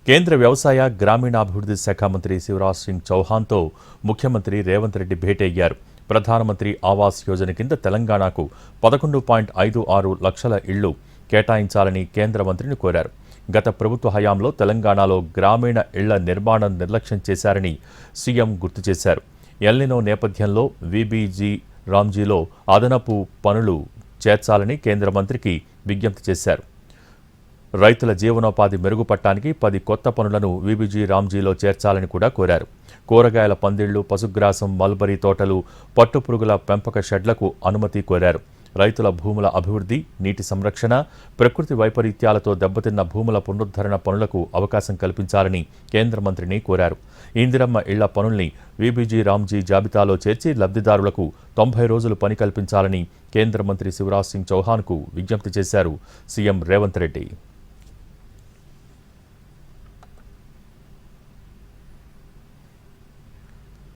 కేంద్ర వ్యవసాయ గ్రామీణాభివృద్ధి శాఖ మంత్రి శివరాజ్ సింగ్ చౌహాన్తో ముఖ్యమంత్రి రేవంత్ రెడ్డి భేటీ అయ్యారు. ప్రధానమంత్రి ఆవాస్ యోజన కింద తెలంగాణకు 11.56 లక్షల ఇళ్లు కేటాయించాలని కేంద్ర మంత్రిని కోరారు. గత ప్రభుత్వ హయాంలో తెలంగాణలో గ్రామీణ ఇళ్ల నిర్మాణం నిర్లక్ష్యం చేశారని సీఎం గుర్తు చేశారు. ఎల్నినో నేపథ్యంలో వీబీజీ రామ్జీలో అదనపు పనులు చేర్చాలని కేంద్ర మంత్రికి విజ్ఞప్తి చేశారు. రైతుల జీవనోపాధి మెరుగుపడటానికి 10 కొత్త పనులను వీబీజీ రామ్జీలో చేర్చాలని కూడా కోరారు. కూరగాయల పందిళ్లు, పశుగ్రాసం, మల్బరీ తోటలు, పట్టుపురుగుల పెంపక షెడ్లకు అనుమతి కోరారు. రైతుల భూముల అభివృద్ధి, నీటి సంరక్షణ, ప్రకృతి వైపరీత్యాలతో దెబ్బతిన్న భూముల పునరుద్ధరణ పనులకు అవకాశం కల్పించాలని కేంద్ర మంత్రిని కోరారు. ఇందిరమ్మ ఇళ్ల పనుల్ని వీబీజీ రామ్జీ జాబితాలో చేర్చి లబ్ధిదారులకు 90 రోజులు పని కల్పించాలని కేంద్ర మంత్రి శివరాజ్ సింగ్ చౌహాన్కు విజ్ఞప్తి చేశారు సీఎం రేవంత్ రెడ్డి.